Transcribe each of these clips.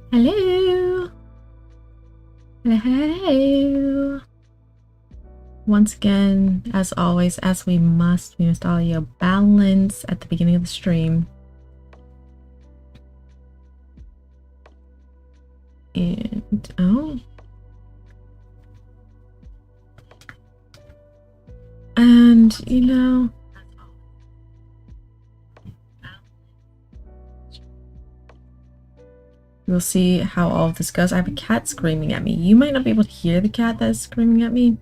Hello. Hello. Once again, as always, as we must Audio balance at the beginning of the stream. And and you know, we'll see how all of this goes. I have a cat screaming at me. You might not be able to hear the cat that is screaming at me,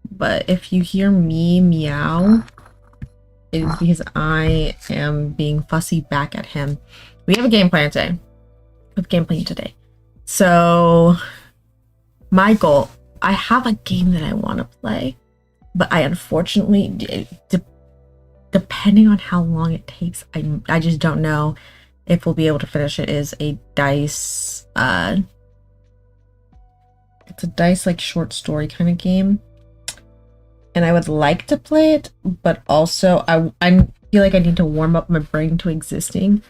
but if you hear me meow, it is because I am being fussy back at him. We have a game plan today. So my goal, I have a game that I want to play, but I unfortunately, depending on how long it takes, I just don't know if we'll be able to finish it. Is a dice, it's a dice like short story kind of game, and I would like to play it, but also I feel like I need to warm up my brain to existing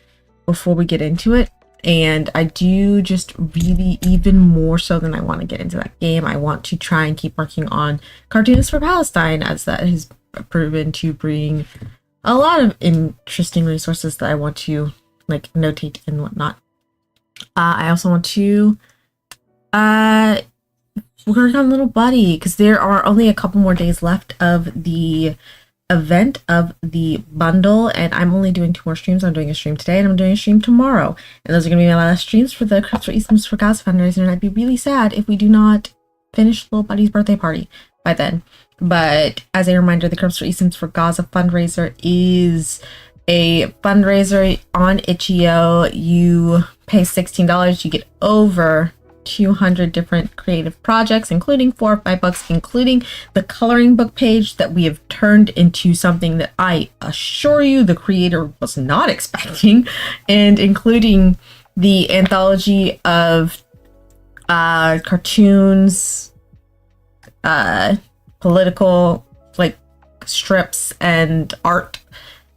before we get into it. And I do just really, even more so than I want to get into that game, I want to try and keep working on Cartoonists for Palestine, as that has proven to bring a lot of interesting resources that I want to like notate and whatnot. I also want to work on Little Buddy, because there are only a couple more days left of the event of the bundle, and I'm only doing 2 more streams. I'm doing a stream today and I'm doing a stream tomorrow, and those are going to be my last streams for the Crips for eSims for Gaza fundraiser, and I'd be really sad if we do not finish Little Buddy's birthday party by then. But as a reminder, the Crips for eSims for Gaza fundraiser is a fundraiser on Itchio. You pay $16, you get over 200 different creative projects, including 4 or 5 books, including the coloring book page that we have turned into something that I assure you the creator was not expecting, and including the anthology of cartoons, political like strips and art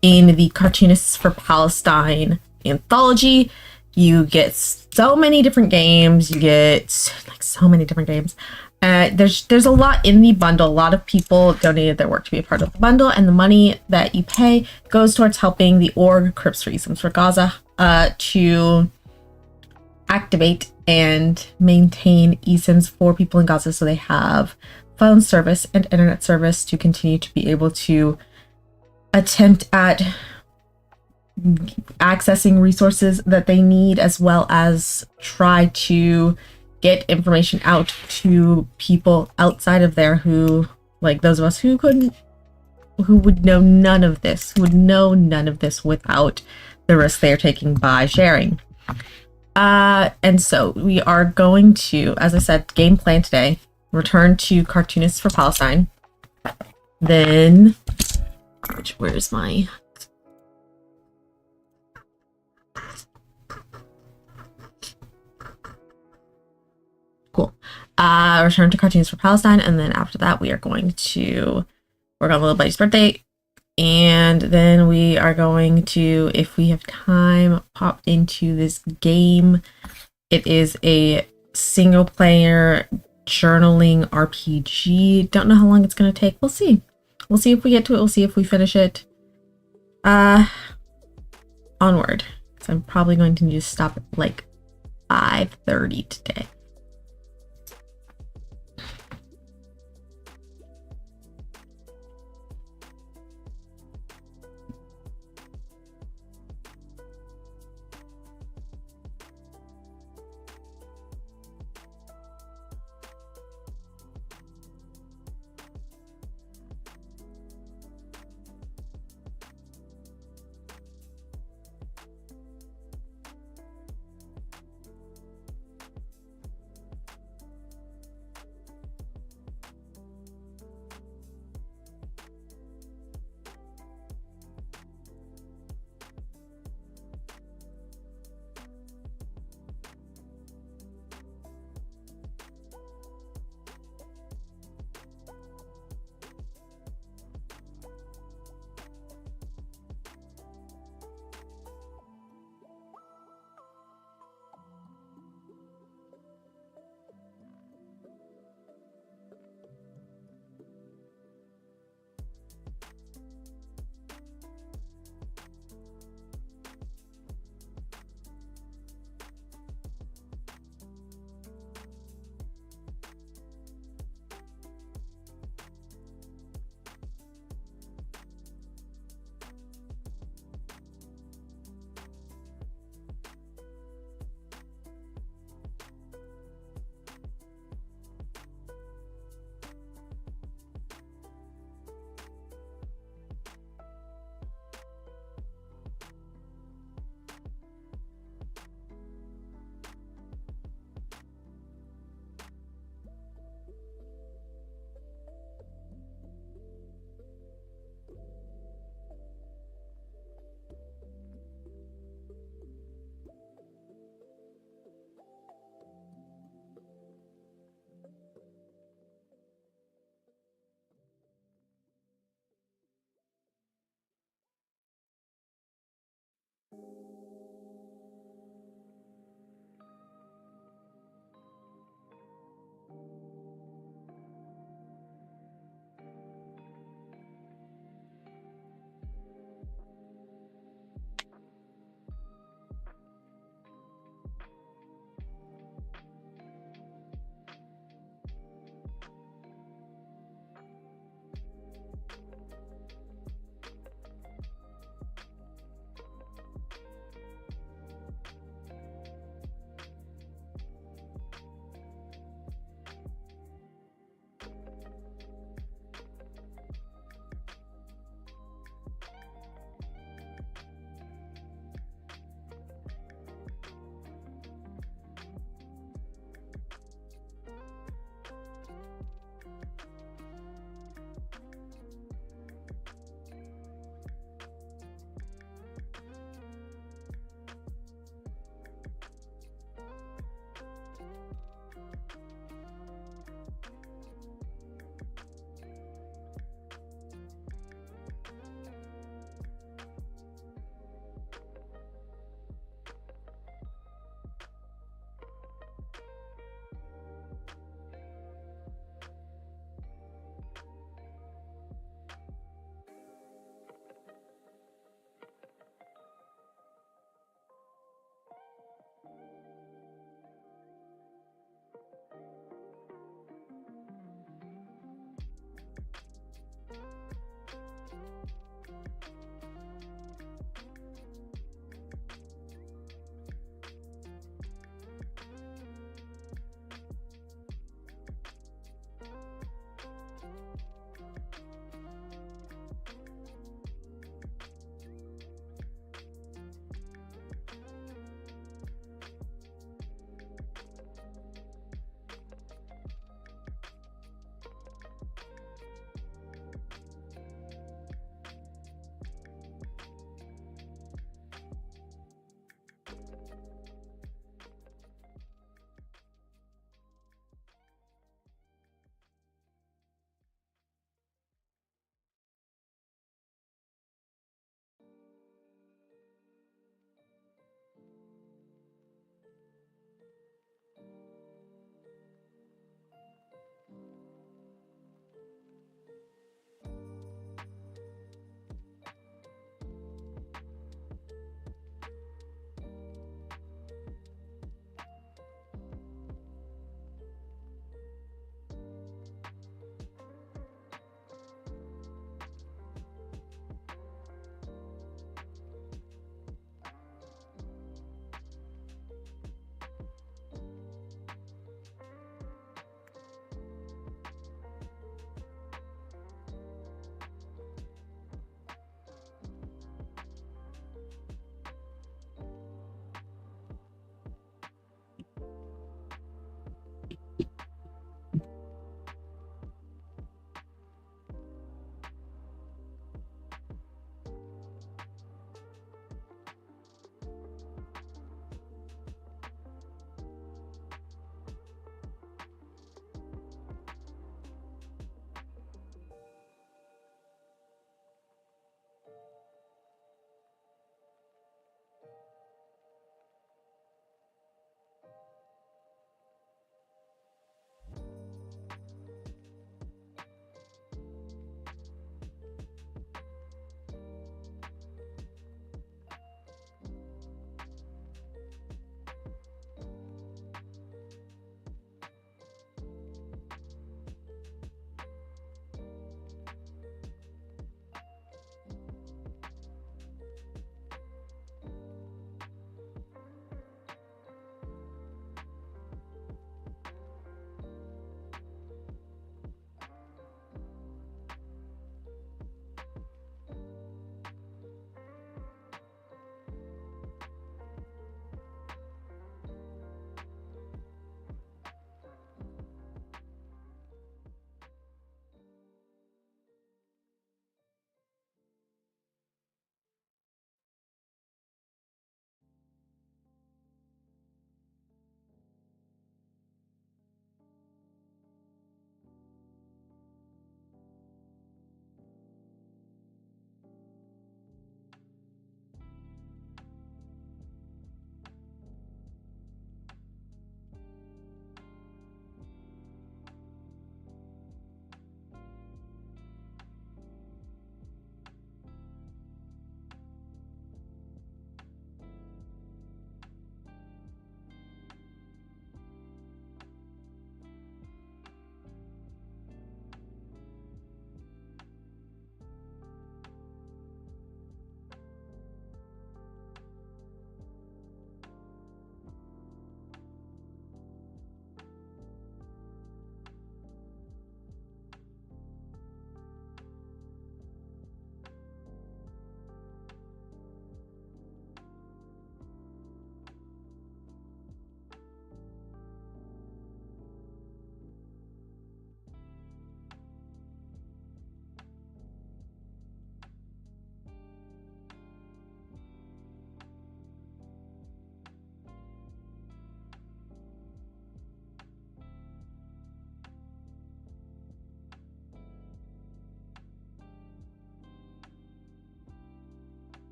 in the Cartoonists for Palestine anthology. You get so many different games. You get like so many different games. There's a lot in the bundle. A lot of people donated their work to be a part of the bundle, and the money that you pay goes towards helping the org Crips for eSims for Gaza to activate and maintain eSims for people in Gaza, so they have phone service and internet service to continue to be able to attempt at accessing resources that they need, as well as try to get information out to people outside of there who, like those of us who would know none of this, without the risk they are taking by sharing. And so we are going to, as I said, game plan today, return to Cartoonists for Palestine. Then, where's my... Cool. Return to Cartoons for Palestine, and then after that we are going to work on Little Buddy's birthday, and then we are going to, if we have time, pop into this game. It is a single player journaling RPG. Don't know how long it's going to take. We'll see if we get to it. We'll see if we finish it. Onward, so I'm probably going to just stop at like 5:30 today.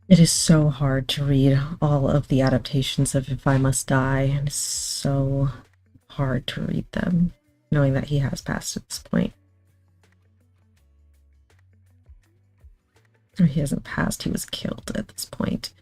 It is so hard to read all of the adaptations of If I Must Die, and it's so hard to read them, knowing that he has passed at this point. Or he hasn't passed, he was killed at this point.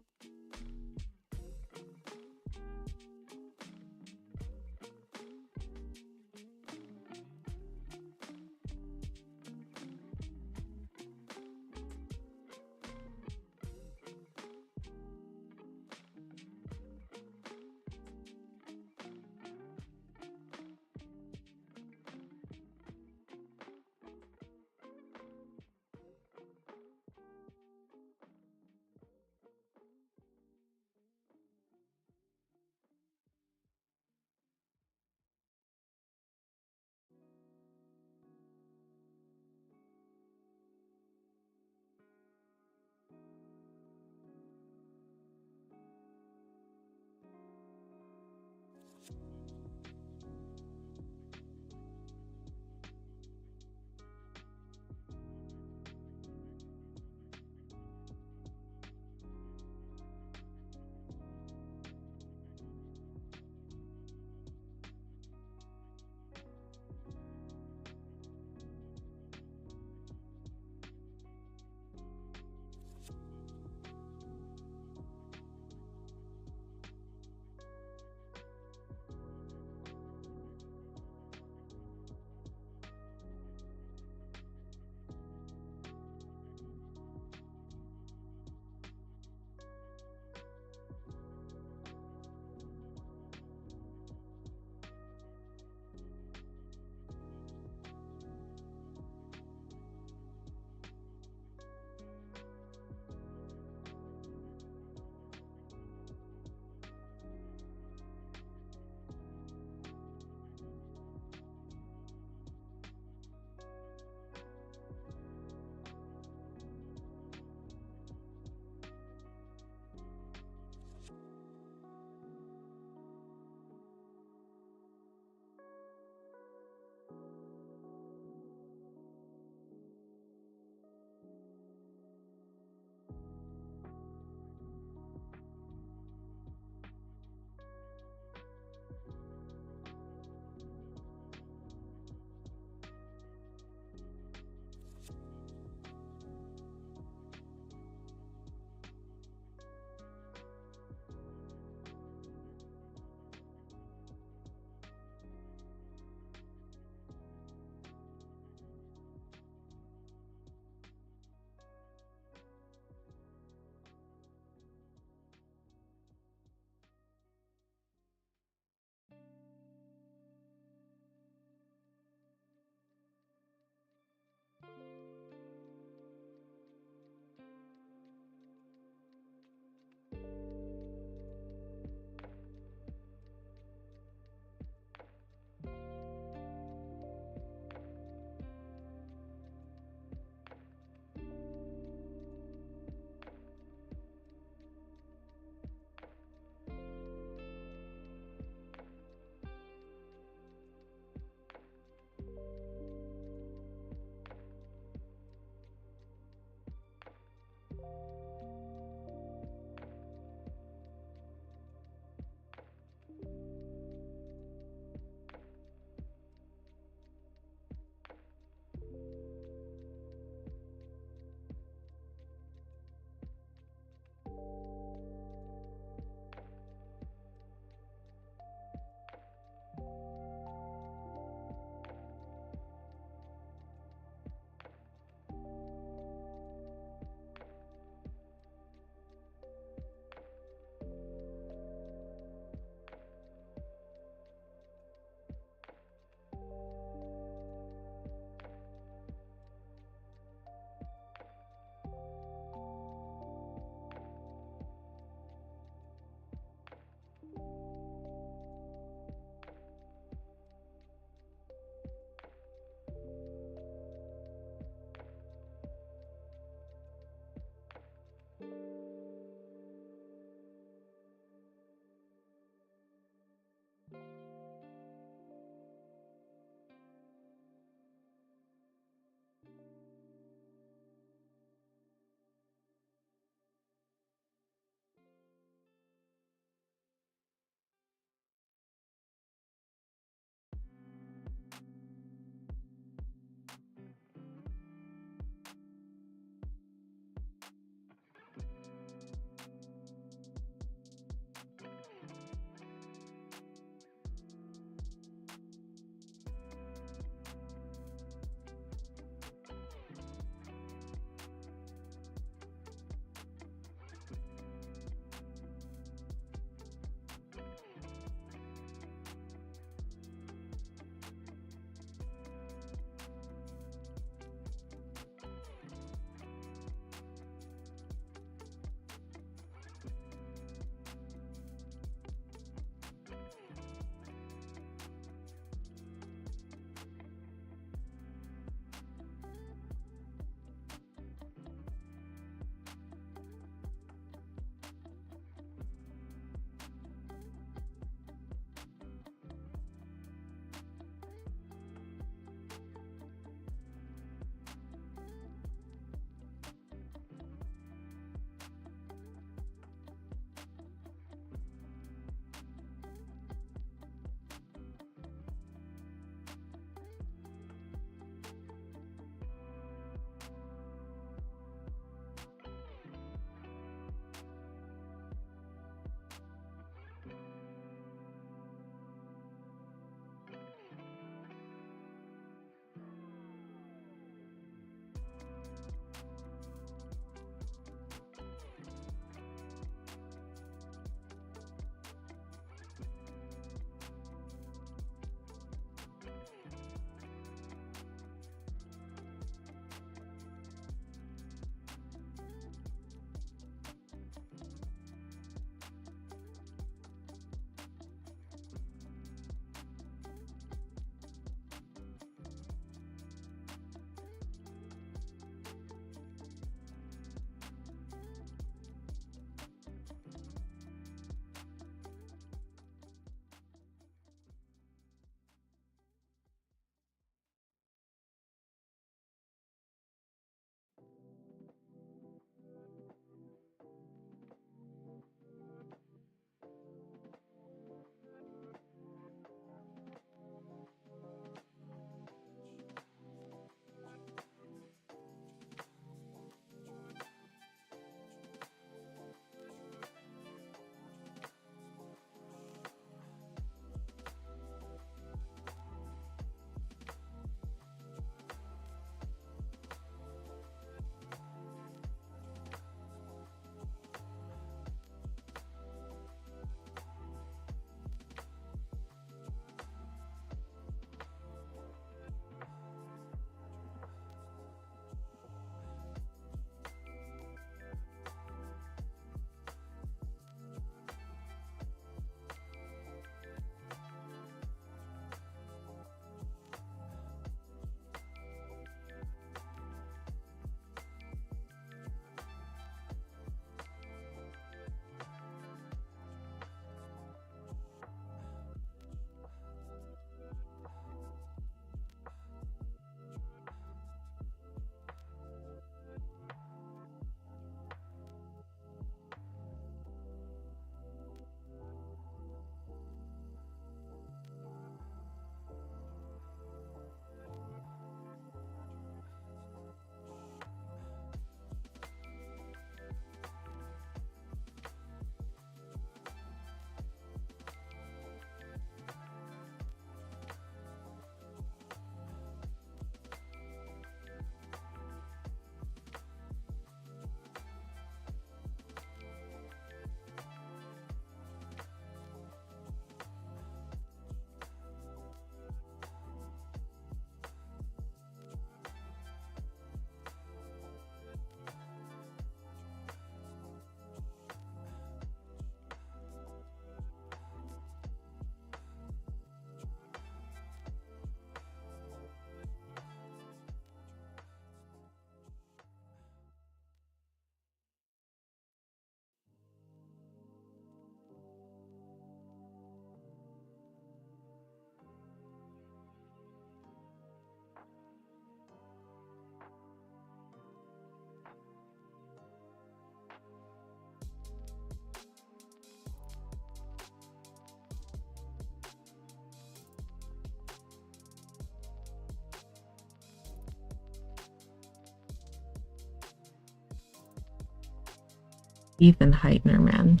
Ethan Heitner, man.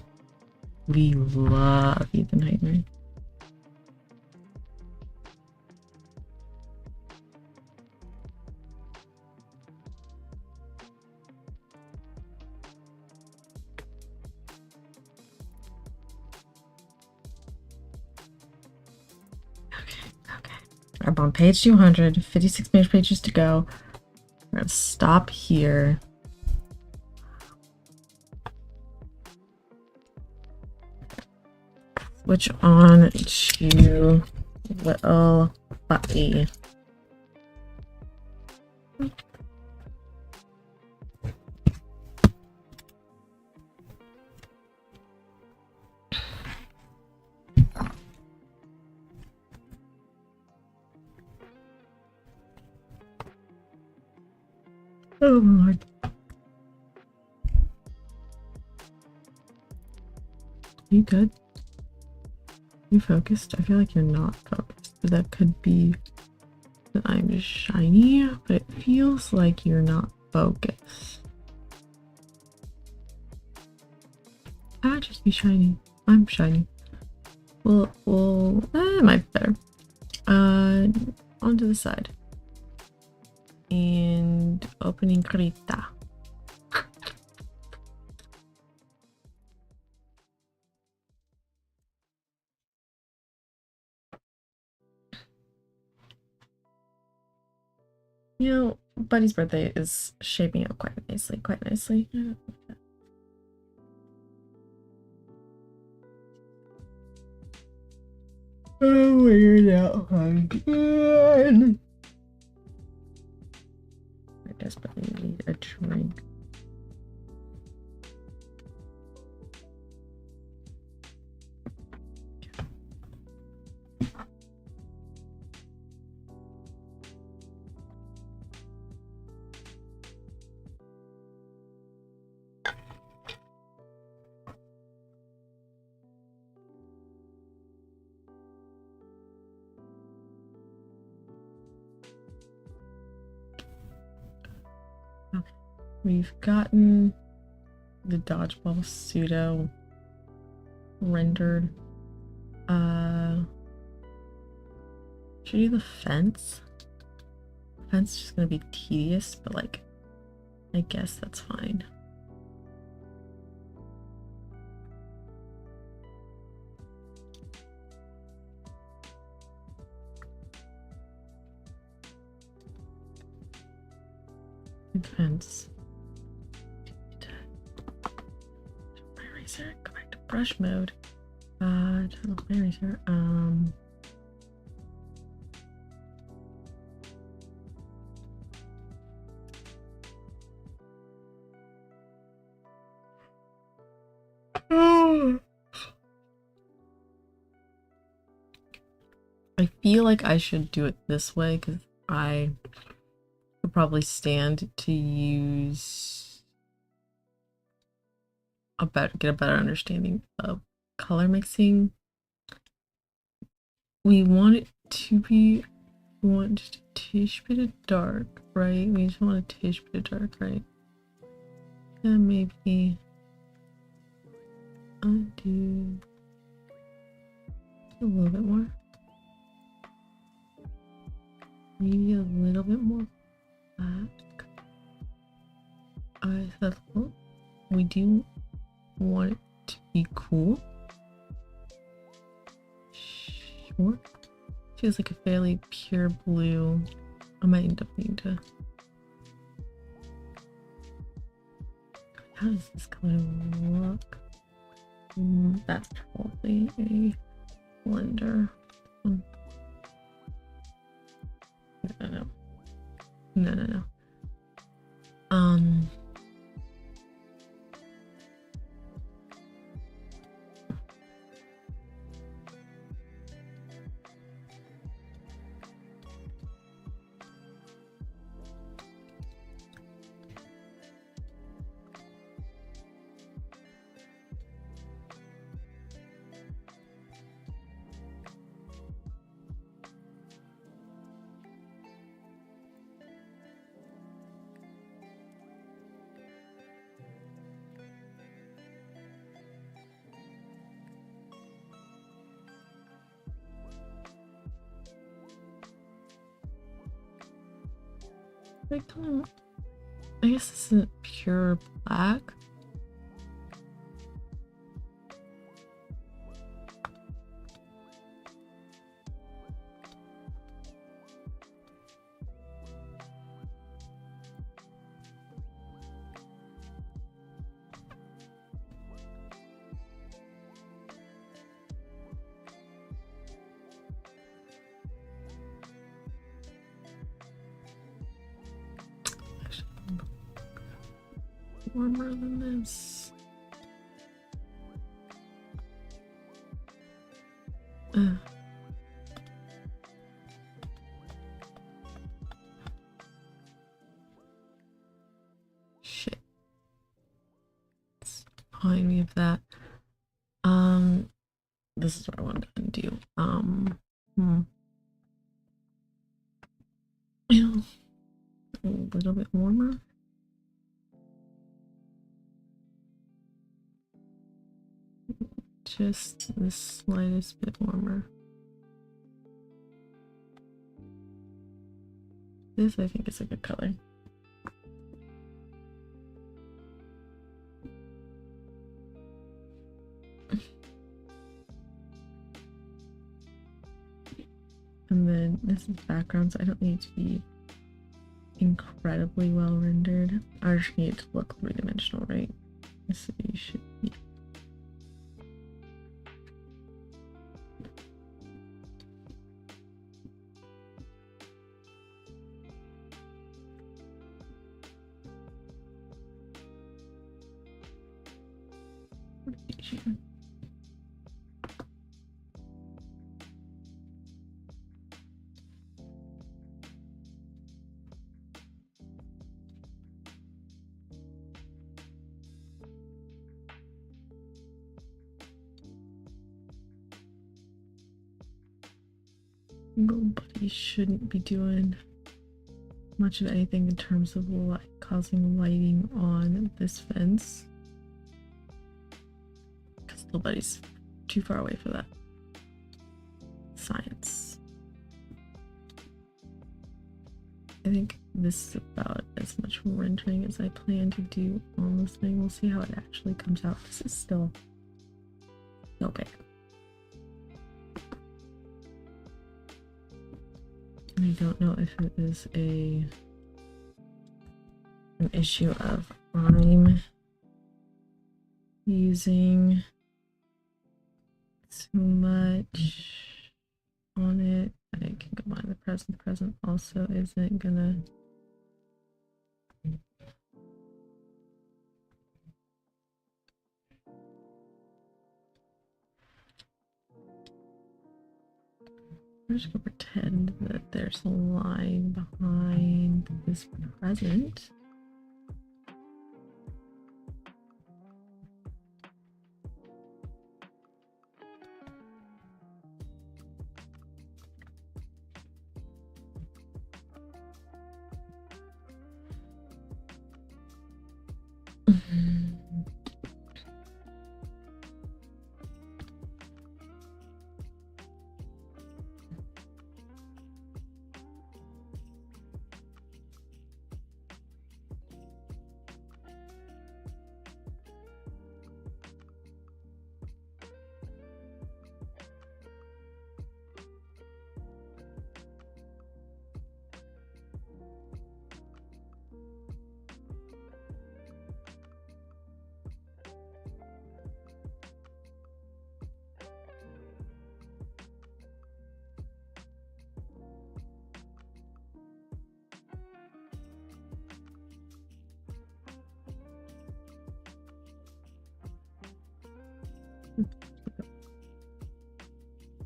We love Ethan Heitner. Okay. I'm on page 200, 56 pages to go. We're gonna stop here. Switch on to little Bucky. Oh Lord. You good? You focused? I feel like you're not focused. But that could be that I'm just shiny, but it feels like you're not focused. I just be shiny. I'm shiny. Well, it might be better. Onto the side. And opening Krita. You know, Buddy's birthday is shaping up quite nicely. Oh, weird out again. I desperately need a drink. We've gotten the dodgeball pseudo rendered. Should we do the fence? The fence is just gonna be tedious, but like, I guess that's fine. Fence. Eraser, go back to brush mode. Turn off my eraser. I feel like I should do it this way because I could probably stand to use get a better understanding of color mixing. We want it to be, we want just a tish bit of dark, right? We just want a tish bit of dark, right? And maybe I'll do a little bit more. Maybe a little bit more black. I thought, well, we do want it to be cool. Sure. Feels like a fairly pure blue. I might end up needing to. How does this color look? That's probably a blender. No. I don't. I guess this isn't pure black. Warmer than this. Shit. It's behind me of that. This is what I wanted to undo. Yeah. A little bit warmer. Just the slightest bit warmer. This I think is a good color. And then this is background, so I don't need it to be incredibly well rendered. I just need it to look three-dimensional, right? So you should be. Nobody shouldn't be doing much of anything in terms of causing lighting on this fence, because nobody's too far away for that. Science. I think this is about as much rendering as I plan to do on this thing. We'll see how it actually comes out. This is still no big. I don't know if it is an issue of I'm using too much on it. I can combine the present. The present also isn't gonna. I'm just gonna pretend that there's a line behind this present.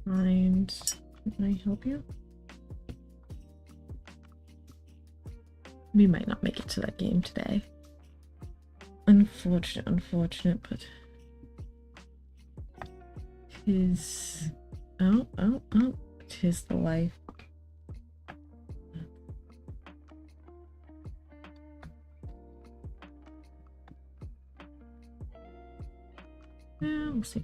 And can I help you? We might not make it to that game today. Unfortunate, but tis tis the life. Yeah, we'll see.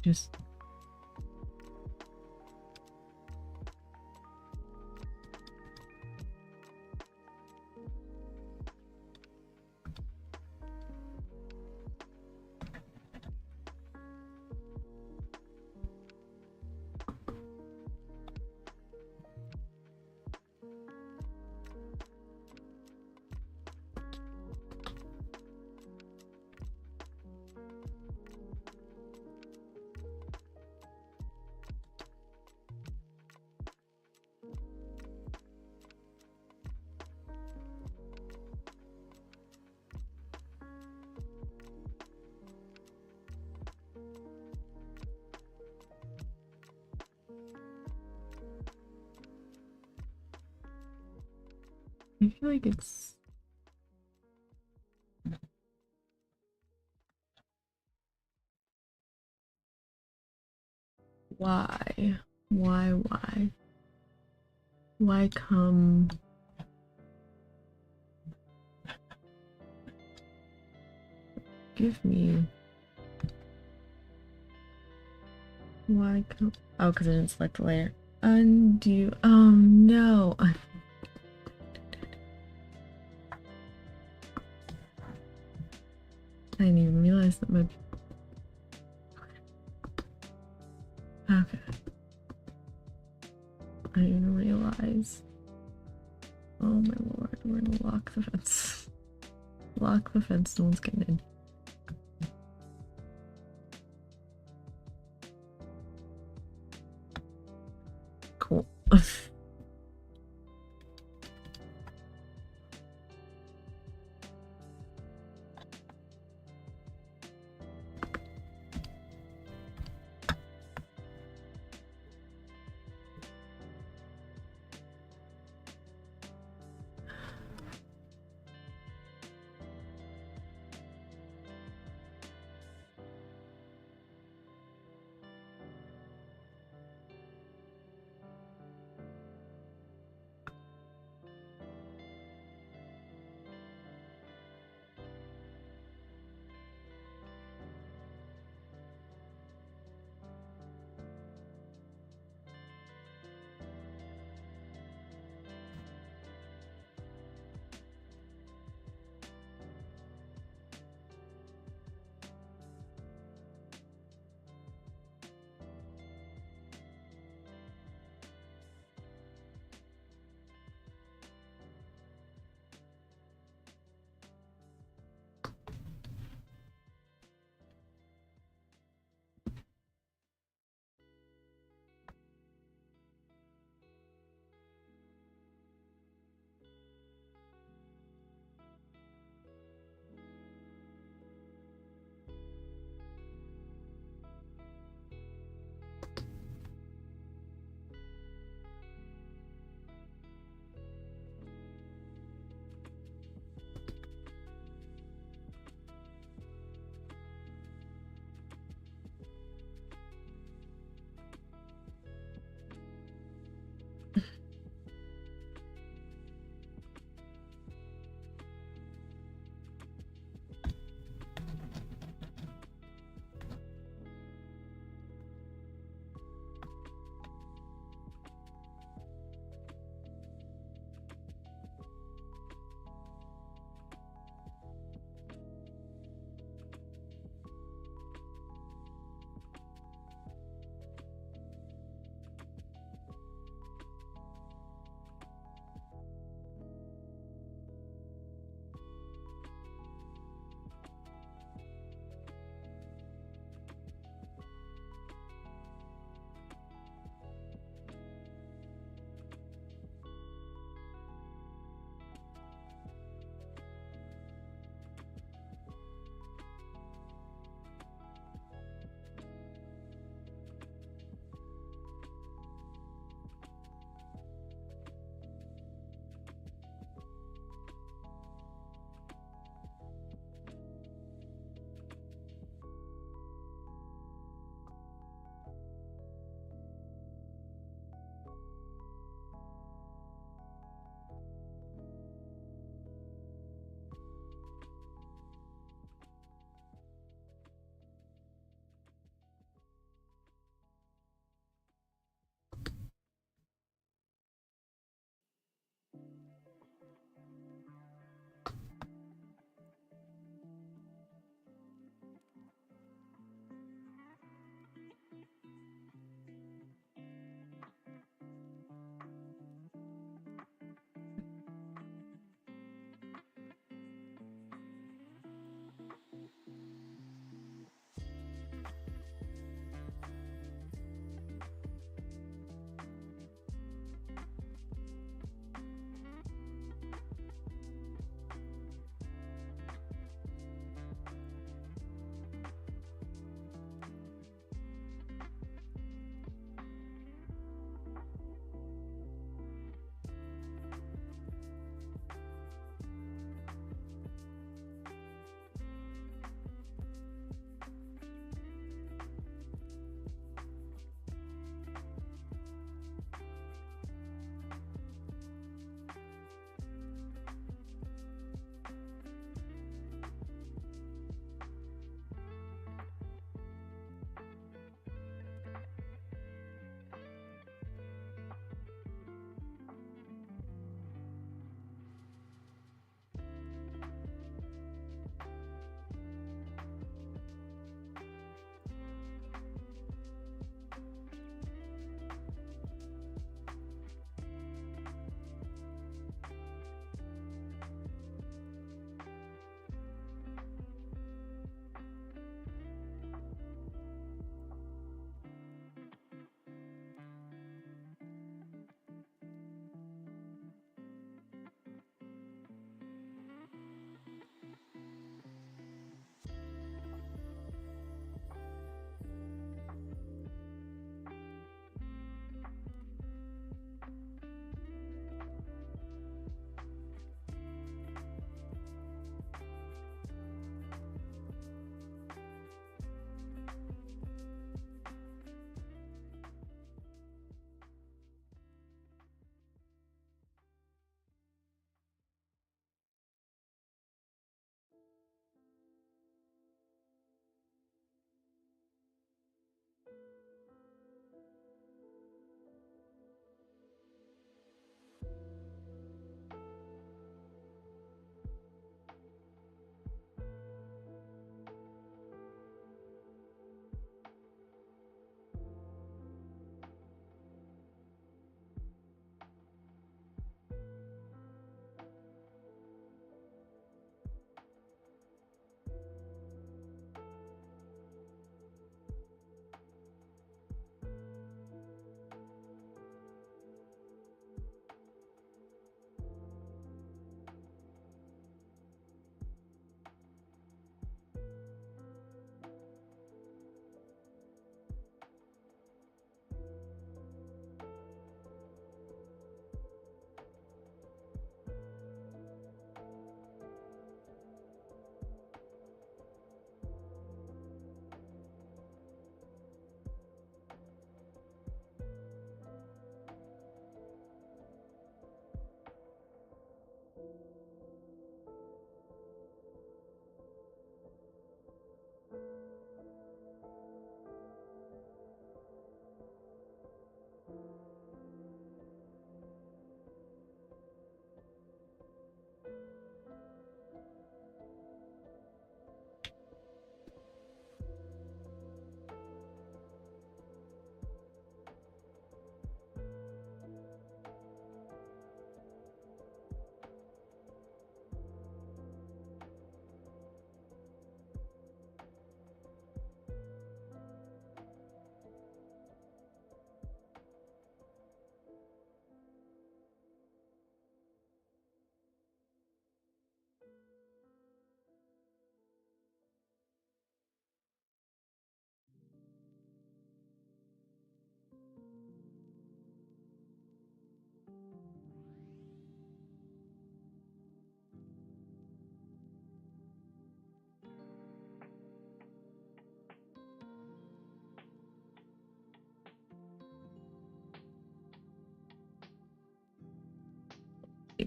Just I feel like it's why come give me why come oh because I didn't select the layer. Undo. Oh no. I didn't even realize that my okay. I didn't realize. Oh my lord, we're gonna lock the fence. Lock the fence, no one's getting in. Cool.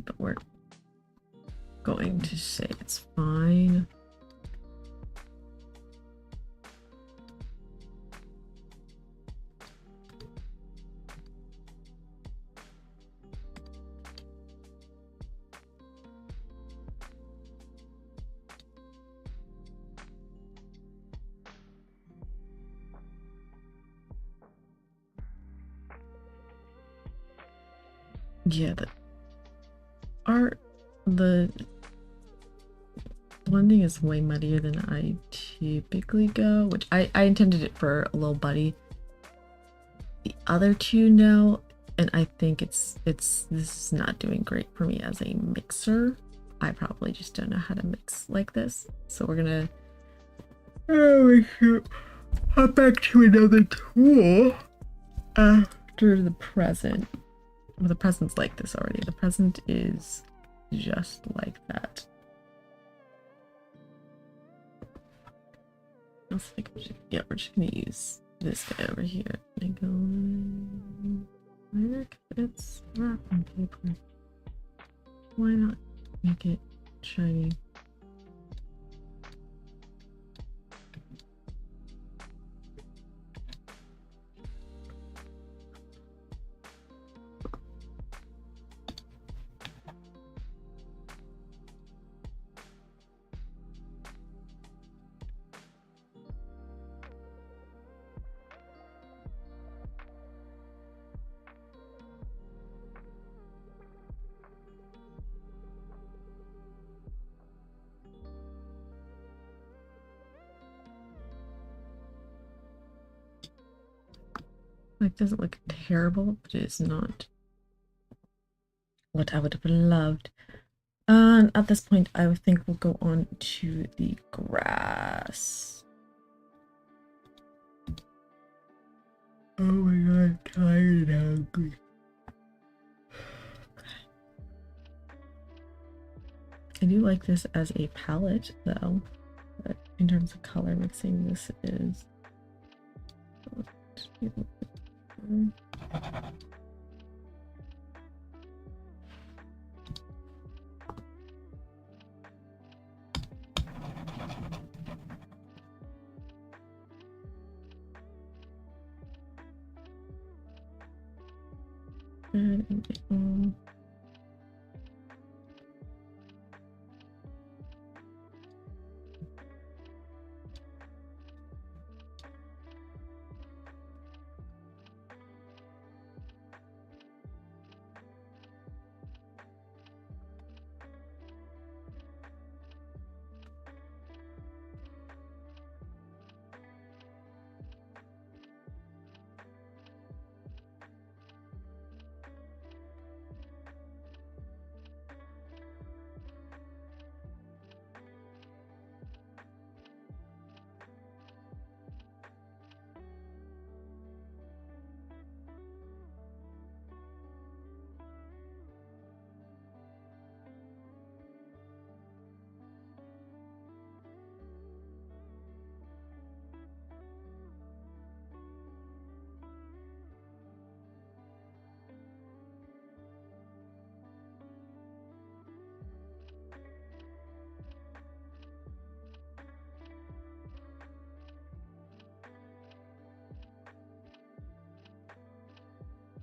but we're going to say it's fine. Yeah, the art, the blending is way muddier than I typically go, which I intended it for a little buddy. The other two no, and I think this is not doing great for me as a mixer. I probably just don't know how to mix like this, so we're gonna hop back to another tool after the present. Well, the present's like this already. The present is just like that. I think we're just gonna use this guy over here. And go where fits wrapping paper. Why not make it shiny? Like, doesn't look terrible, but it is not what I would have loved. And at this point, I would think we'll go on to the grass. Oh my god, I'm tired and hungry. I do like this as a palette, though, but in terms of color mixing, this is...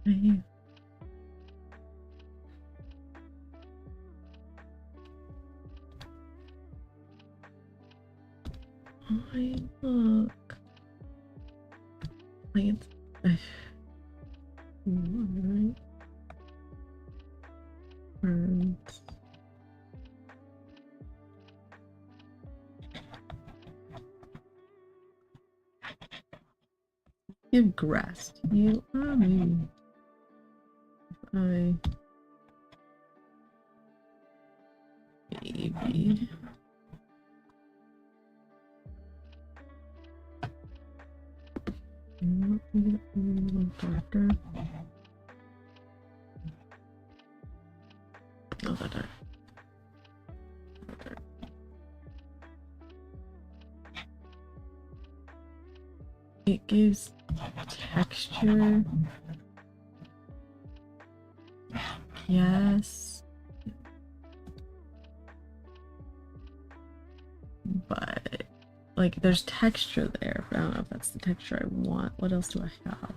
Hey. I look like it's right. Birds. Give grass to you. Maybe. Maybe. A little darker. Not that dark. It gives texture. Yes. but like there's texture there, but I don't know if that's the texture I want. What else do I have?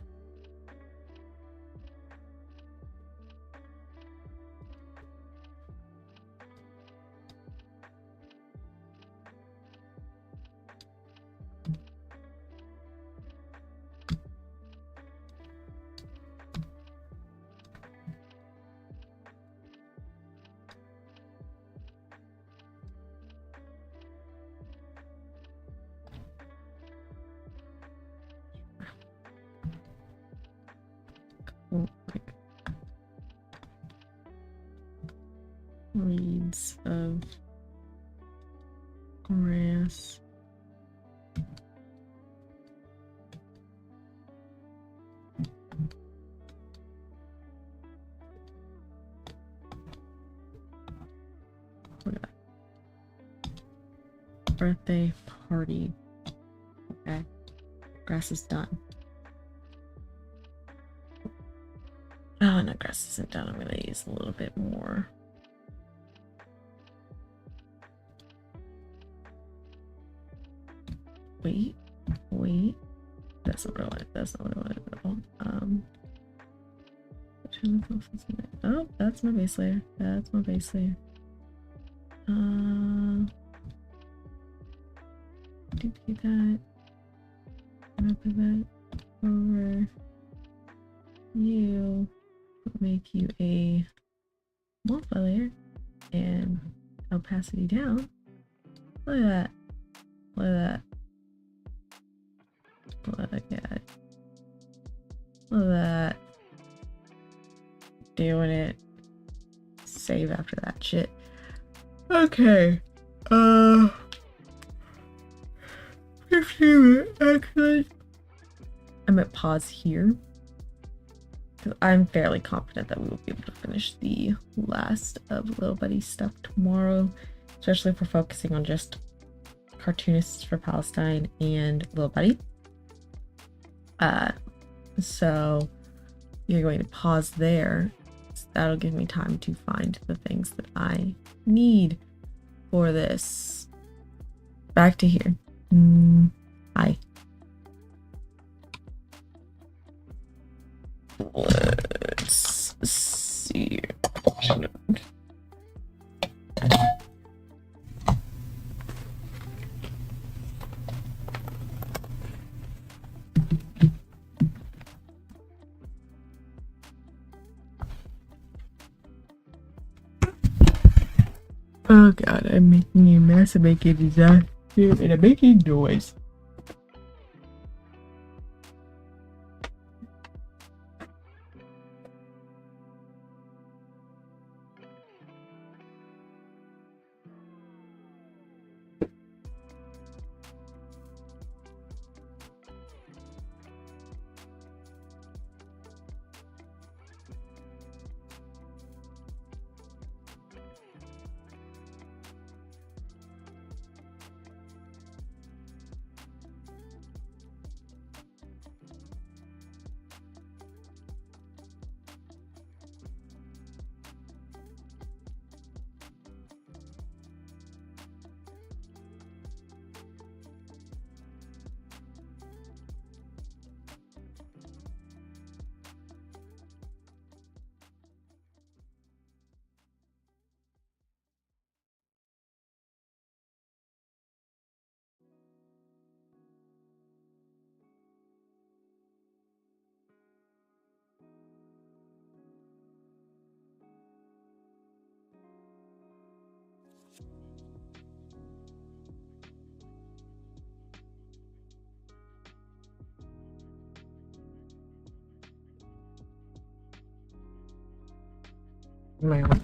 Like reeds of grass. Look at that. Birthday party. Okay. Grass is done. Oh, no, grass isn't done. I'm gonna use a little bit more. Wait. That's not what I wanted. That's not what I wanted at all. Oh, that's my base layer. That's my base layer. Duplicate that. I'm gonna put that over you. Make you a multi layer and opacity down. Look at that. Look at that. Look at that. Look at that. Doing it. Save after that shit. Okay. 15 minutes actually. I'm at pause here. I'm fairly confident that we will be able to finish the last of Little Buddy's stuff tomorrow, especially if we're focusing on just Cartoonists for Palestine and Little Buddy. So you're going to pause there. So that'll give me time to find the things that I need for this. Back to here. Hi. Let's see. Oh god, I'm making a mess of making a disaster and I'm making noise. My own.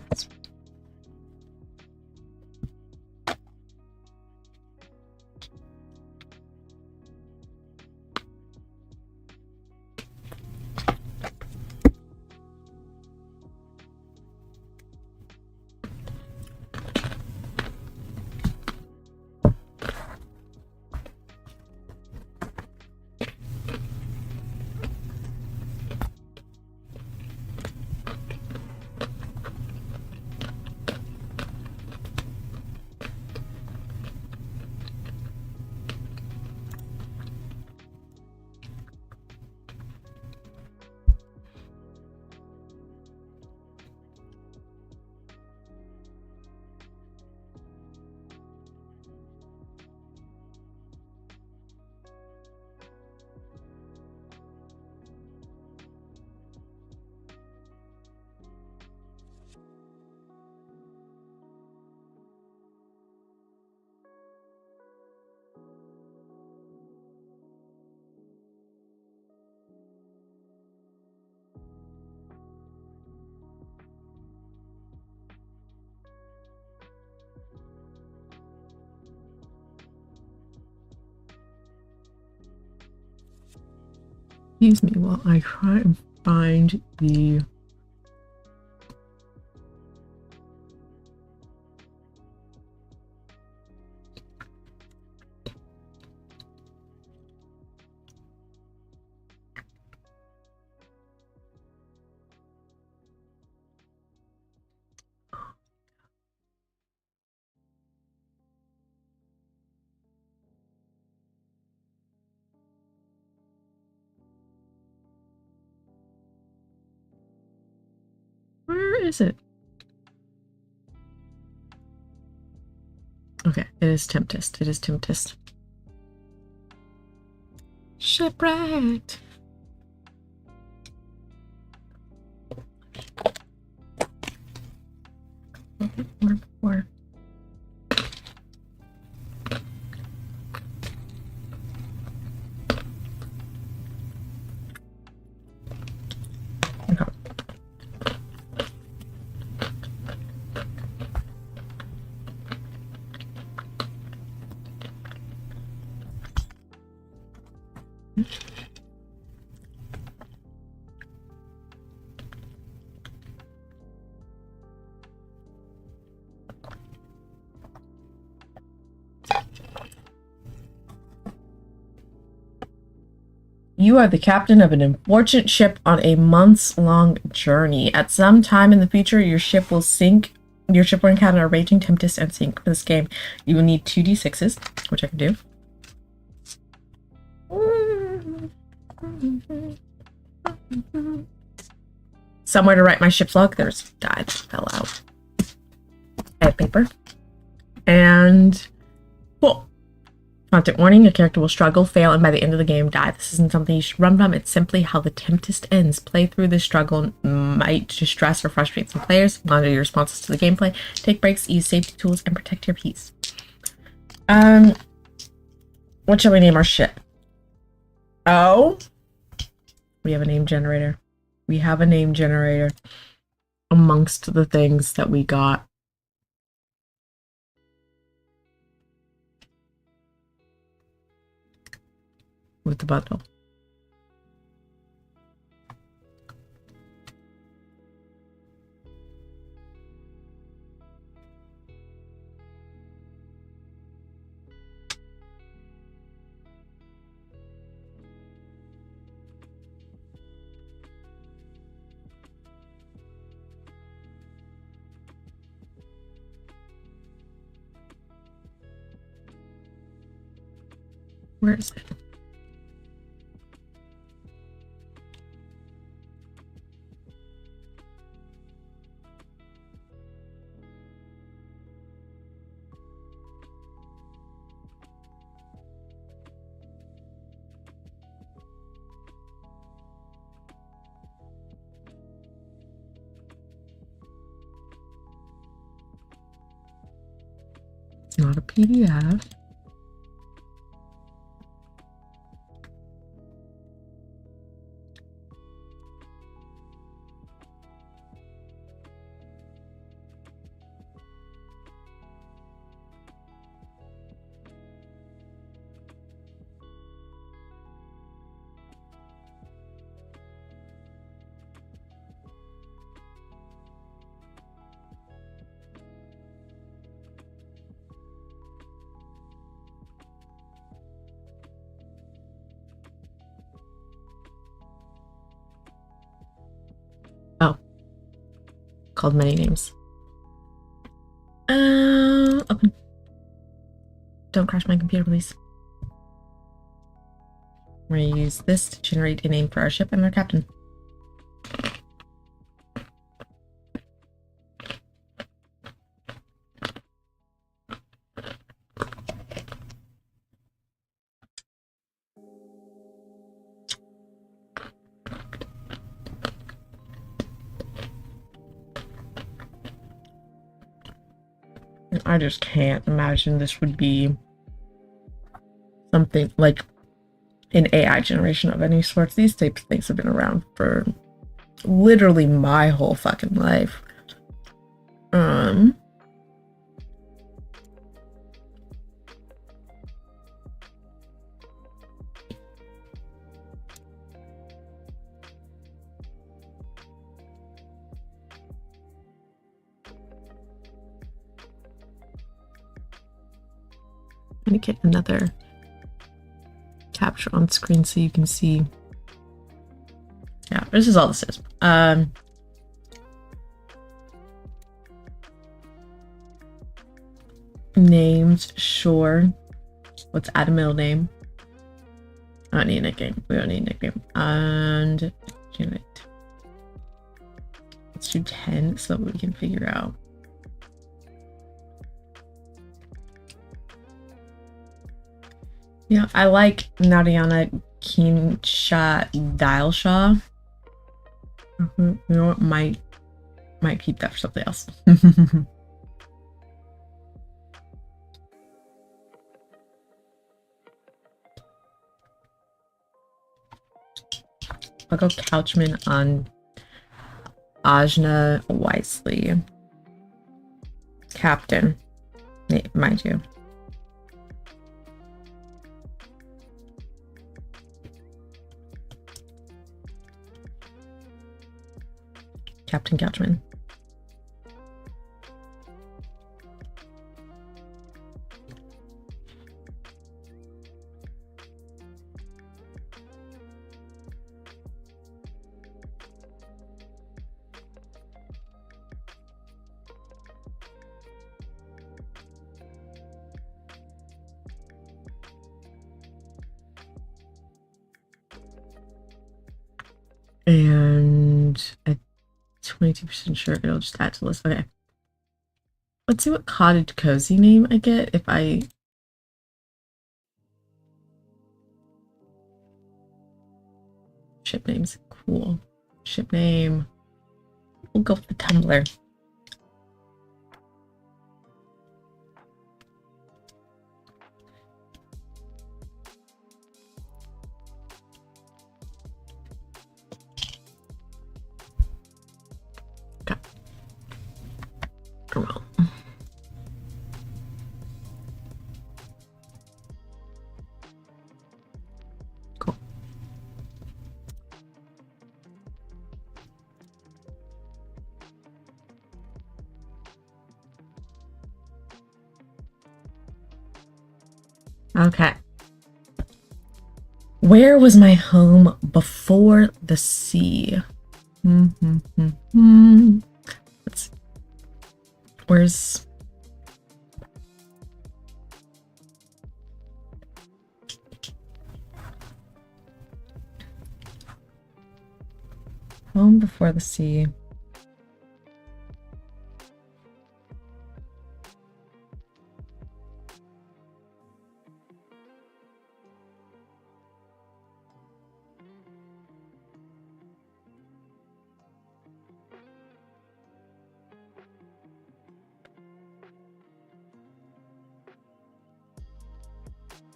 Excuse me while I try and find the... Where is it? Okay, it is Tempest. It is Tempest. Shipwrecked. Where? Okay. You are the captain of an unfortunate ship on a months-long journey. At some time in the future, your ship will sink. Your ship will encounter a raging tempest and sink. For this game, you will need 2d6s, which I can do. Somewhere to write my ship's log. There's a die that fell out. I have paper. And cool. Content warning, your character will struggle, fail, and by the end of the game, die. This isn't something you should run from. It's simply how the Tempest ends. Play through this struggle might distress or frustrate some players. Monitor your responses to the gameplay. Take breaks, use safety tools, and protect your peace. What shall we name our ship? Oh, we have a name generator. We have a name generator amongst the things that we got. With the bundle. Where is it? It's not a PDF. Oh. Called many names. Open. Don't crash my computer, please. We're going to use this to generate a name for our ship and our captain. I just can't imagine this would be something like an AI generation of any sorts. These types of things have been around for literally my whole fucking life. I'm gonna get another capture on screen so you can see. Yeah, this is all this is. Names, sure. Let's add a middle name. I don't need a nickname. We don't need a nickname. And generate. Let's do 10 so we can figure out. Yeah, I like Nariana Kinsha Dileshaw. You know what? Might keep that for something else. I'll go Couchman on Ajna Wisely. Captain. Mind you. Captain Couchman. And I'm 22% sure it'll just add to the list. Okay. Let's see what cottage cozy name I get if I... Ship names. Cool. Ship name. We'll go for the Tumblr. Well. Cool. Okay. Where was my home before the sea? Let's see. Where's home before the sea?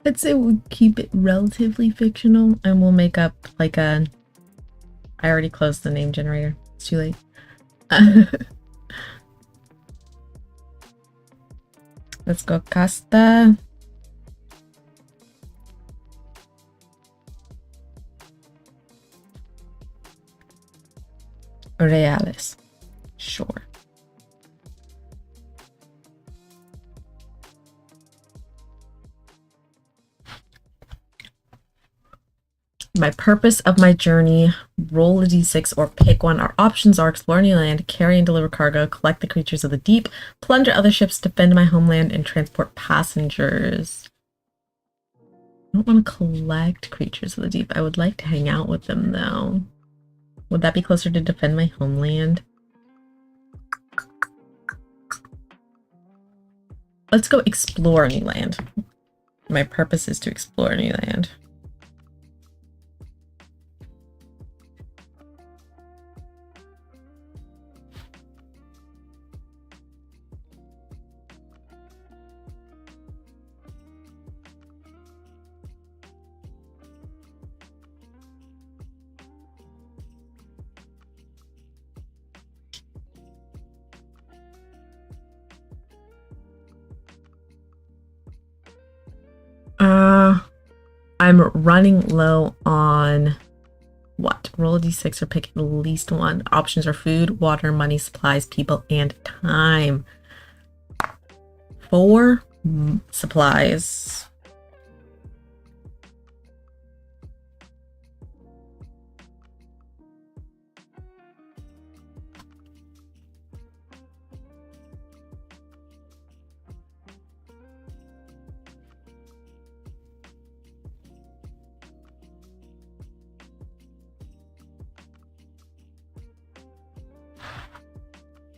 I'd say we'll keep it relatively fictional and we'll make up like a... I already closed the name generator. It's too late. Let's go Casta. Reales. Sure. My purpose of my journey, roll a d6 or pick one. Our options are explore new land, carry and deliver cargo, collect the creatures of the deep, plunder other ships, defend my homeland, and transport passengers. I don't want to collect creatures of the deep. I would like to hang out with them, though. Would that be closer to defend my homeland? Let's go explore new land. My purpose is to explore new land. I'm running low on what? Roll a d6 or pick at least one. Options are food, water, money, supplies, people, and time. 4 supplies.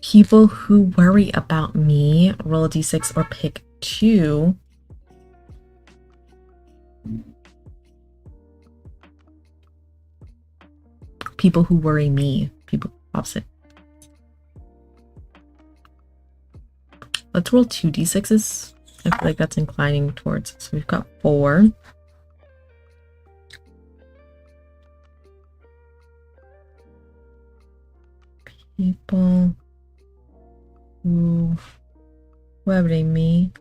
People who worry about me, roll a d6 or pick 2. People who worry me. People opposite. Let's roll 2 d6s. I feel like that's inclining towards. So we've got 4. People who worry me.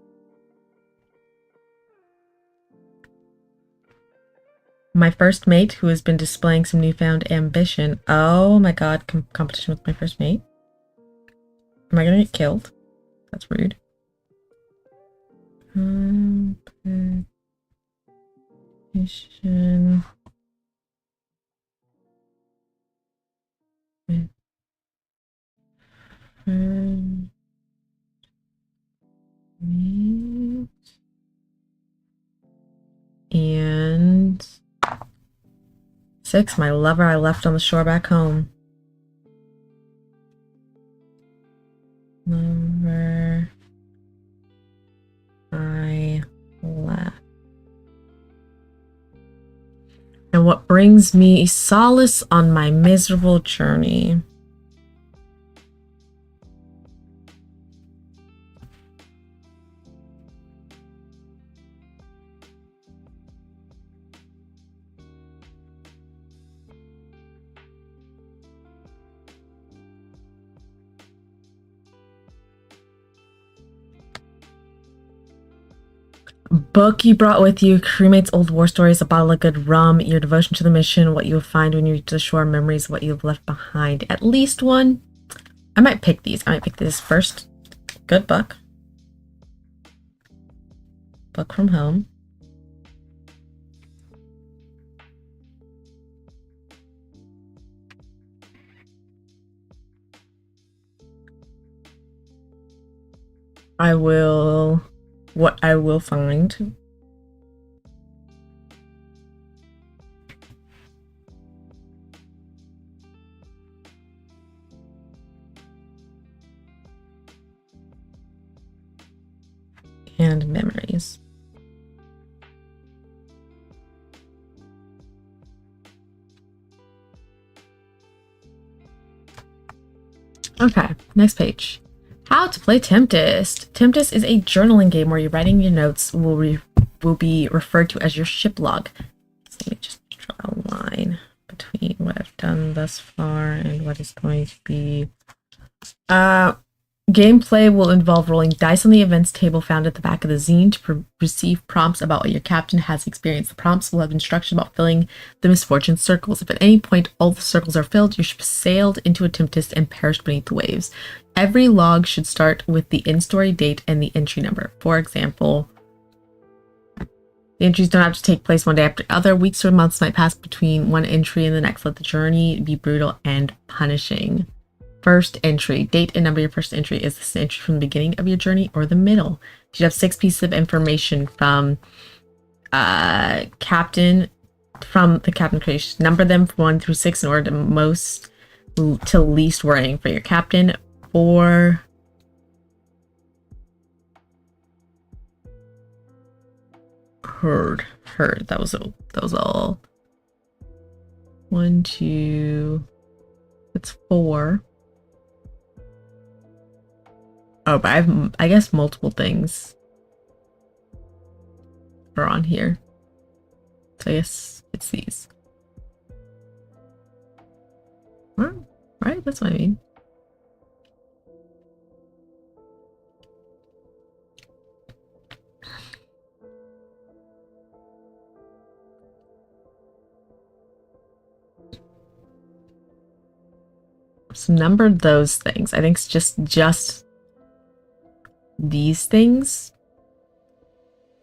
My first mate, who has been displaying some newfound ambition. Oh my god, competition with my first mate. Am I gonna get killed? That's rude. Competition with first mate. And 6, my lover I left on the shore back home. Lover I left. And what brings me solace on my miserable journey. Book you brought with you, crewmates' old war stories, a bottle of good rum, your devotion to the mission, what you'll find when you reach the shore, memories of what you've left behind. At least one. I might pick these. I might pick this first. Good book. Book from home. What I will find. And memories. Okay, next page. How to play Tempest. Tempest is a journaling game where you're writing your notes will be referred to as your ship log. So let me just draw a line between what I've done thus far and what is going to be. Gameplay will involve rolling dice on the events table found at the back of the zine to receive prompts about what your captain has experienced. The prompts will have instructions about filling the misfortune circles. If at any point all the circles are filled, your ship sailed into a tempest and perished beneath the waves. Every log should start with the in-story date and the entry number. For example, the entries don't have to take place one day after other. Weeks or months might pass between one entry and the next. Let the journey be brutal and punishing. First entry. Date and number of your first entry. Is this an entry from the beginning of your journey or the middle? You should have 6 pieces of information from the captain creation. Number them from 1 through 6 in order to most to least worrying for your captain. 4 heard. That was all. 1, 2. It's 4. Oh, but I guess multiple things are on here. So I guess it's these. Well, right? That's what I mean. So number those things. I think it's just these things.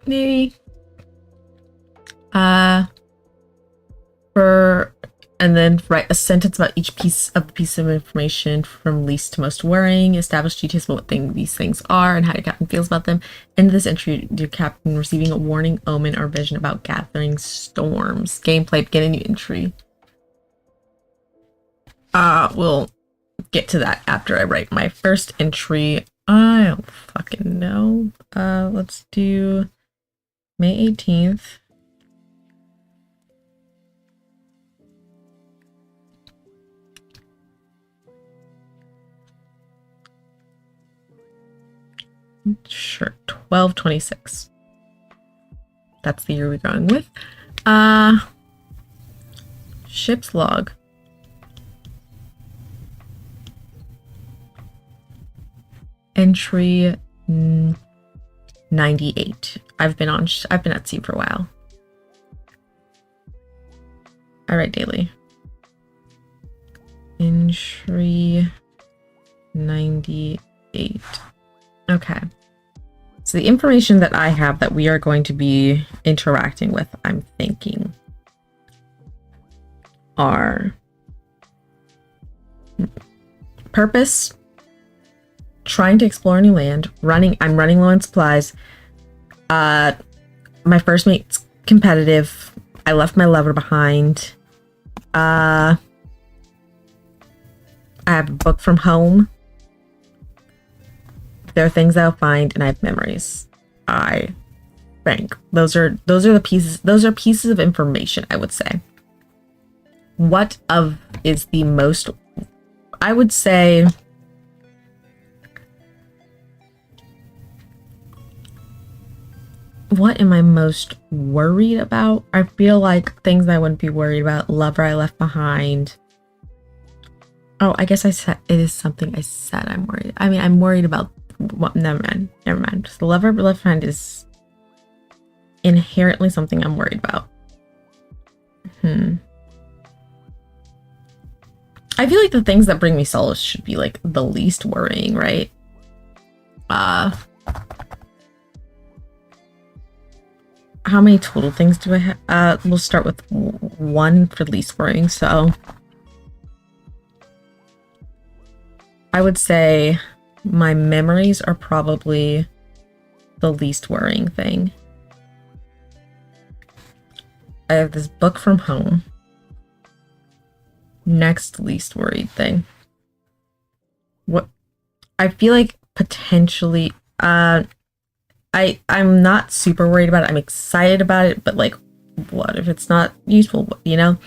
maybe. And then write a sentence about each piece of information from least to most worrying. Establish details about what these things are and how your captain feels about them. End this entry, your captain receiving a warning, omen, or vision about gathering storms. Gameplay, begin a new entry. We'll get to that after I write my first entry. I don't fucking know. Let's do May 18th. Sure, 1226. That's the year we're going with. Ship's log. Entry 98. I've been at sea for a while. I write daily. Entry 98. Okay. So the information that I have that we are going to be interacting with, I'm thinking, are purpose, trying to explore a new land, I'm running low on supplies, my first mate's competitive, I left my lover behind, I have a book from home. There are things I'll find, and I have memories. I think those are the pieces. Those are pieces of information, I would say. What is the most? I would say. What am I most worried about? I feel like things I wouldn't be worried about. Lover I left behind. Oh, I guess I said it is something I said I'm worried. I mean, I'm worried about. Well, never mind. Just the lover left behind is inherently something I'm worried about. I feel like the things that bring me solace should be like the least worrying, right? How many total things do I have? We'll start with one for least worrying. So I would say my memories are probably the least worrying thing. I have this book from home. Next least worried thing. What I feel like potentially I'm not super worried about it. I'm excited about it, but like what if it's not useful, you know?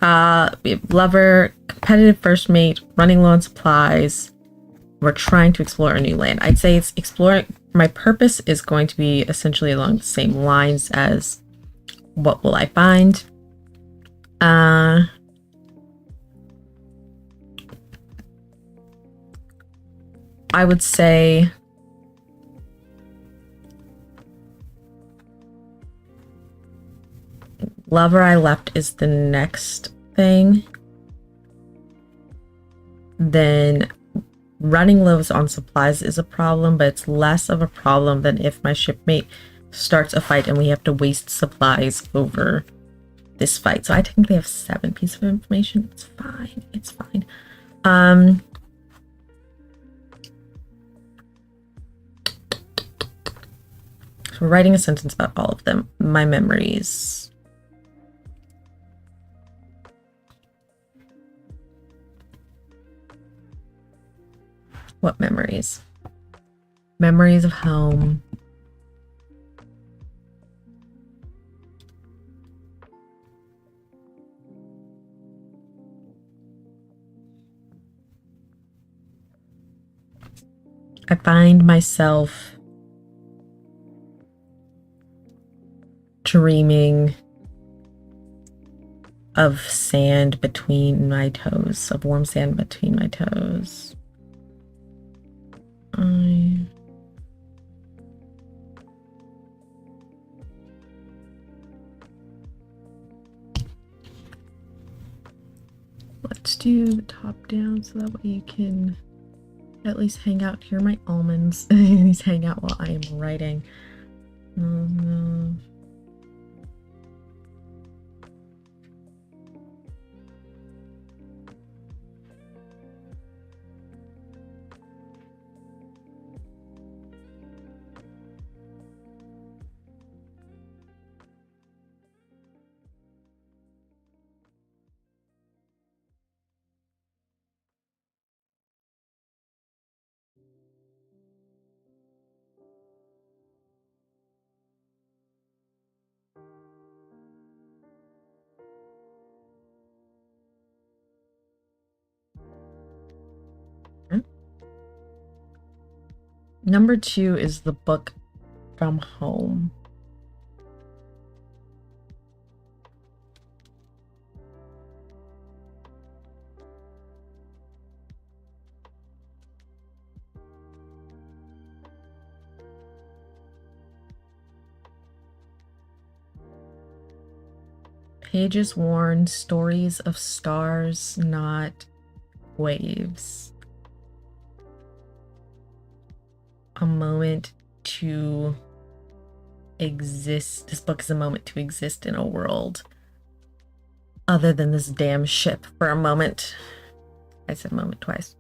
We have lover, competitive first mate, running low on supplies. We're trying to explore a new land. I'd say it's exploring. My purpose is going to be essentially along the same lines as what will I find. I would say lover I left is the next thing. Then running low on supplies is a problem, but it's less of a problem than if my shipmate starts a fight and we have to waste supplies over this fight. So I technically have 7 pieces of information. It's fine. It's fine. So we're writing a sentence about all of them. My memories. What memories? Memories of home. I find myself dreaming of sand between my toes, of warm sand between my toes. Let's do the top down so that way you can at least hang out. Here are my almonds. These hang out while I am writing. Mm-hmm. Number 2 is the book From Home. Pages worn, stories of stars, not waves. A moment to exist. This book is a moment to exist in a world other than this damn ship for a moment. I said moment twice.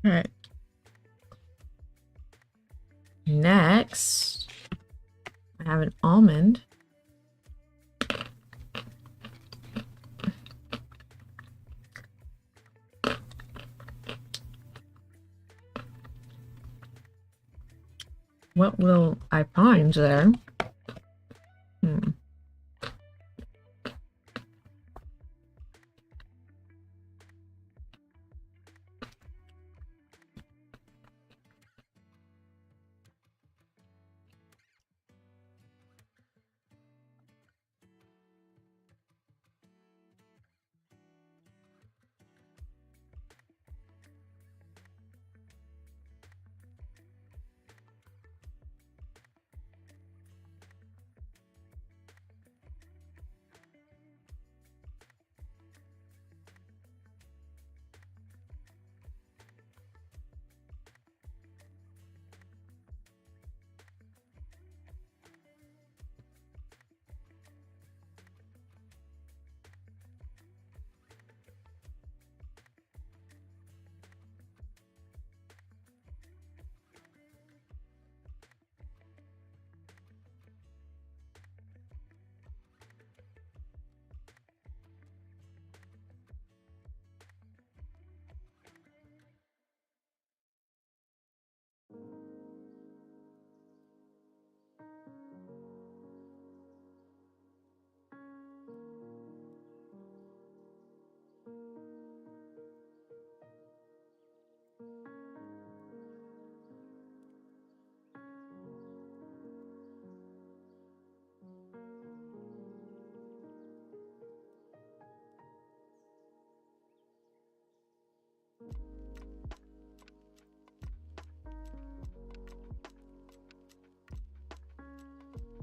All right. Next, I have an almond. What will I find there?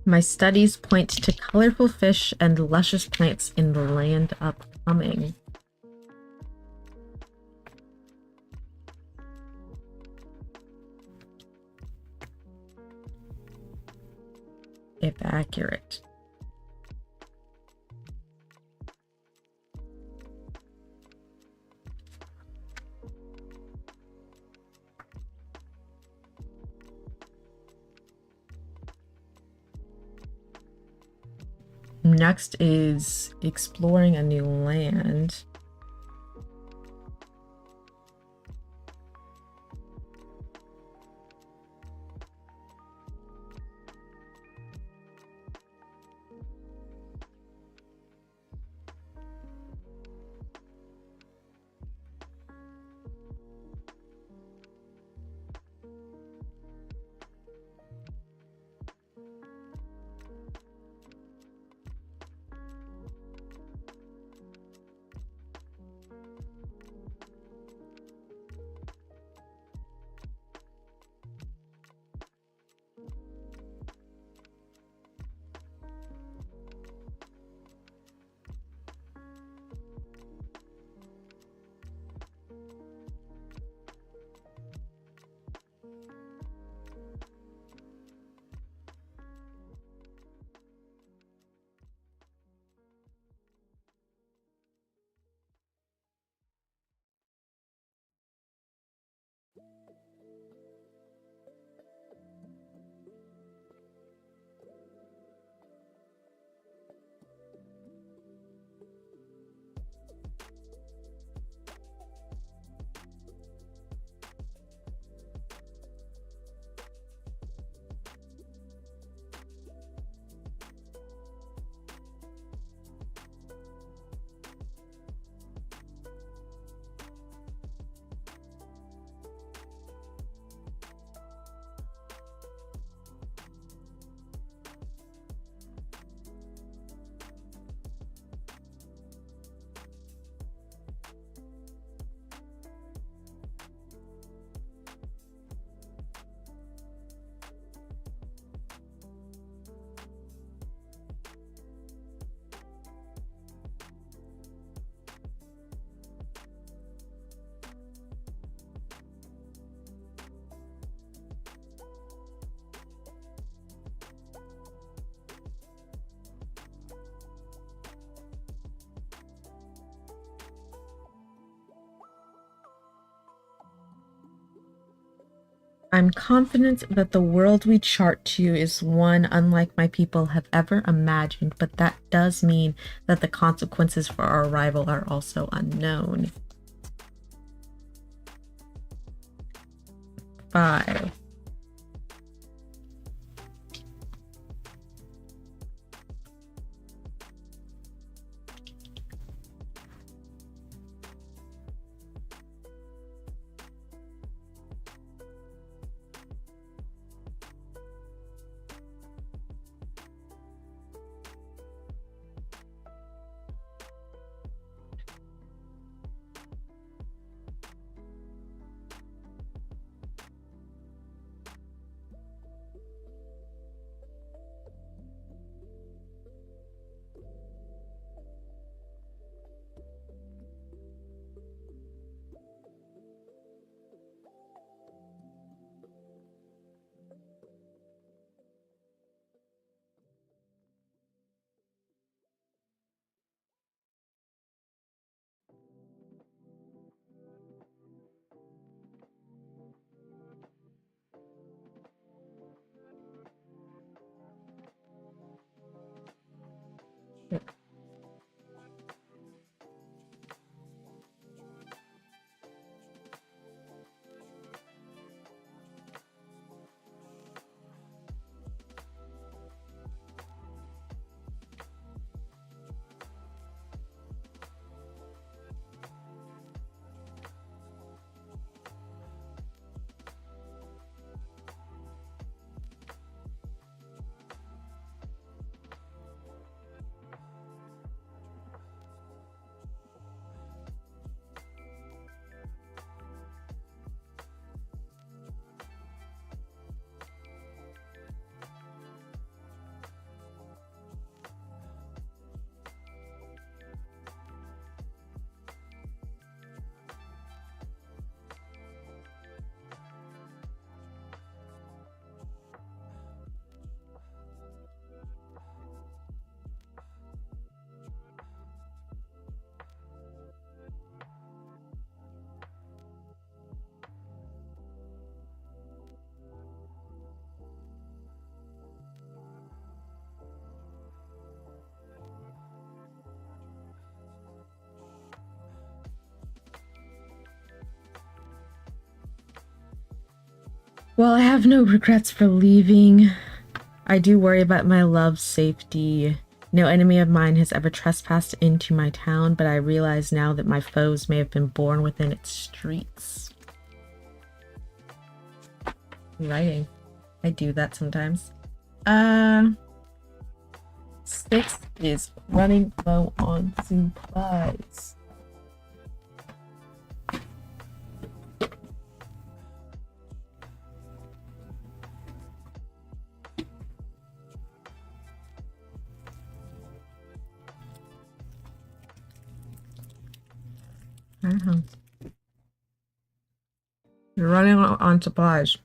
My studies point to colorful fish and luscious plants in the land upcoming. If accurate. Next is exploring a new land. I'm confident that the world we chart to is one unlike my people have ever imagined, but that does mean that the consequences for our arrival are also unknown. 5. Well, I have no regrets for leaving. I do worry about my love's safety. No enemy of mine has ever trespassed into my town, but I realize now that my foes may have been born within its streets. Writing. I do that sometimes. 6 is running low on supplies. You're running on supplies.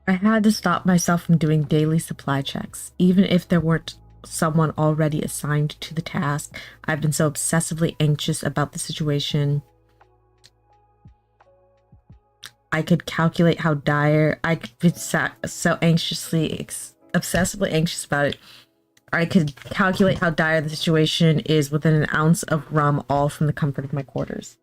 I had to stop myself from doing daily supply checks, even if there weren't someone already assigned to the task. I've been so obsessively anxious about the situation. I could calculate how dire. I've been so obsessively anxious about it. I could calculate how dire the situation is within an ounce of rum, all from the comfort of my quarters.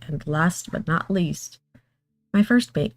And last but not least, my first bait.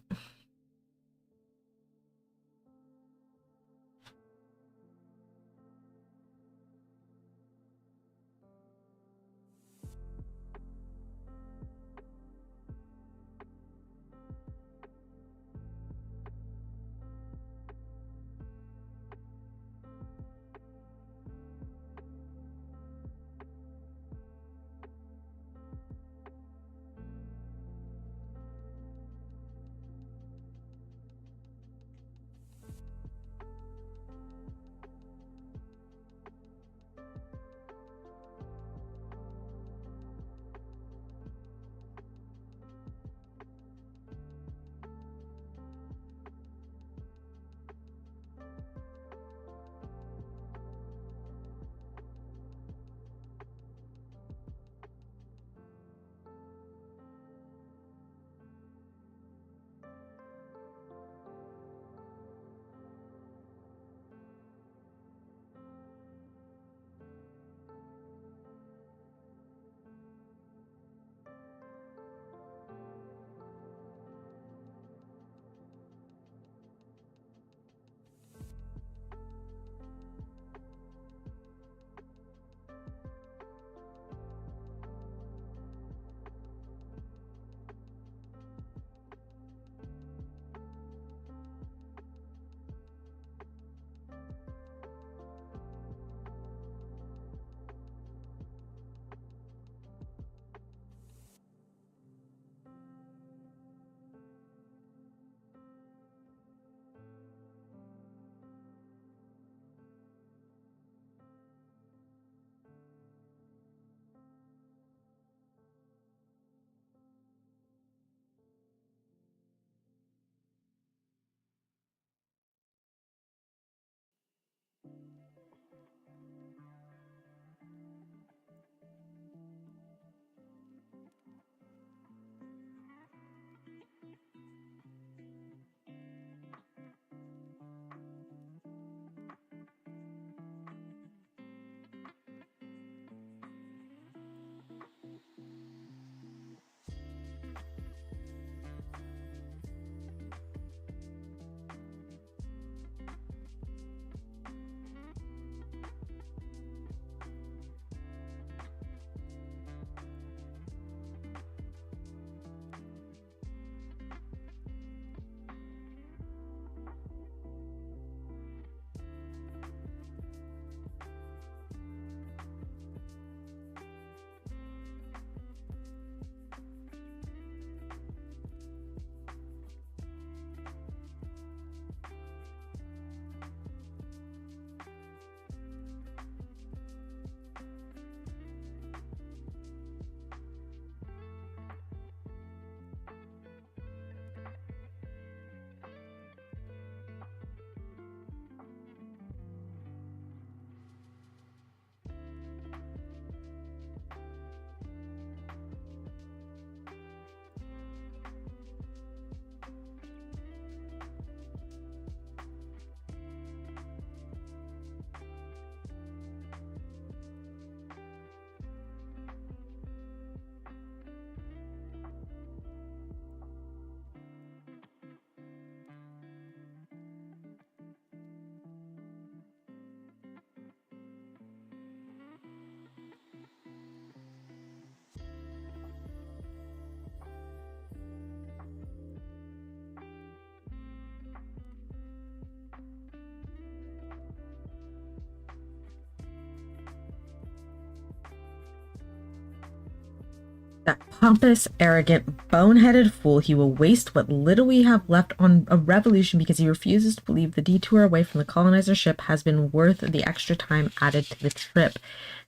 That pompous, arrogant, boneheaded fool, he will waste what little we have left on a revolution because he refuses to believe the detour away from the colonizer ship has been worth the extra time added to the trip.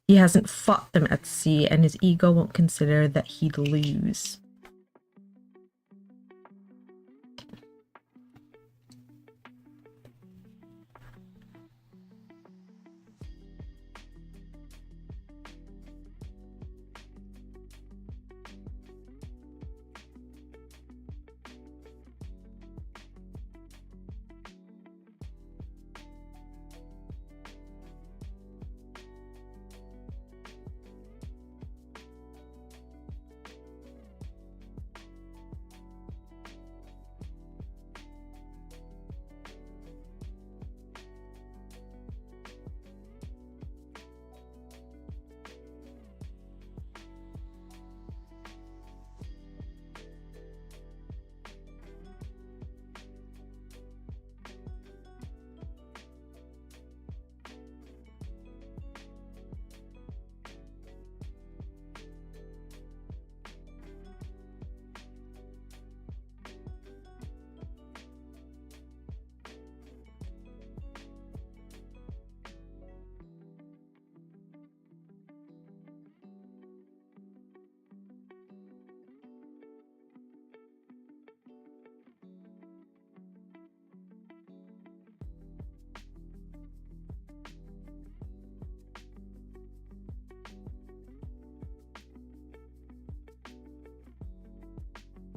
He hasn't fought them at sea, and his ego won't consider that he'd lose.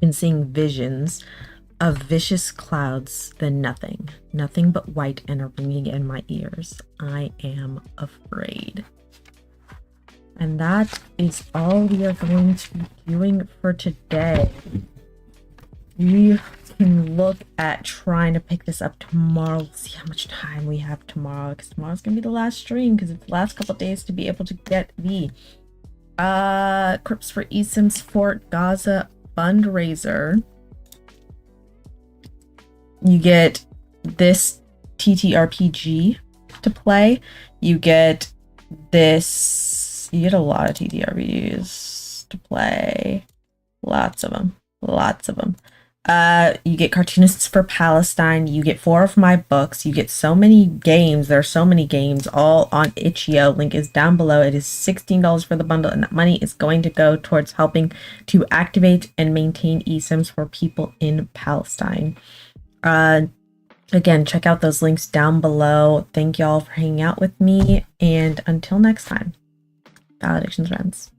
and seeing visions of vicious clouds than nothing but white and are ringing in my ears. I am afraid. And that is all we are going to be doing for today. We can look at trying to pick this up tomorrow. We'll see how much time we have tomorrow, because tomorrow's gonna be the last stream, because it's the last couple days to be able to get the Crips for eSims Fort Gaza fundraiser. You get this TTRPG to play. You get this. You get a lot of TTRPGs to play. Lots of them. You get Cartoonists for Palestine. You get 4 of my books. You get so many games. There are so many games all on Itchio. Link is down below. It is $16 for the bundle, and that money is going to go towards helping to activate and maintain eSims for people in Palestine. Again, check out those links down below. Thank y'all for hanging out with me, and until next time, Valedictions, friends.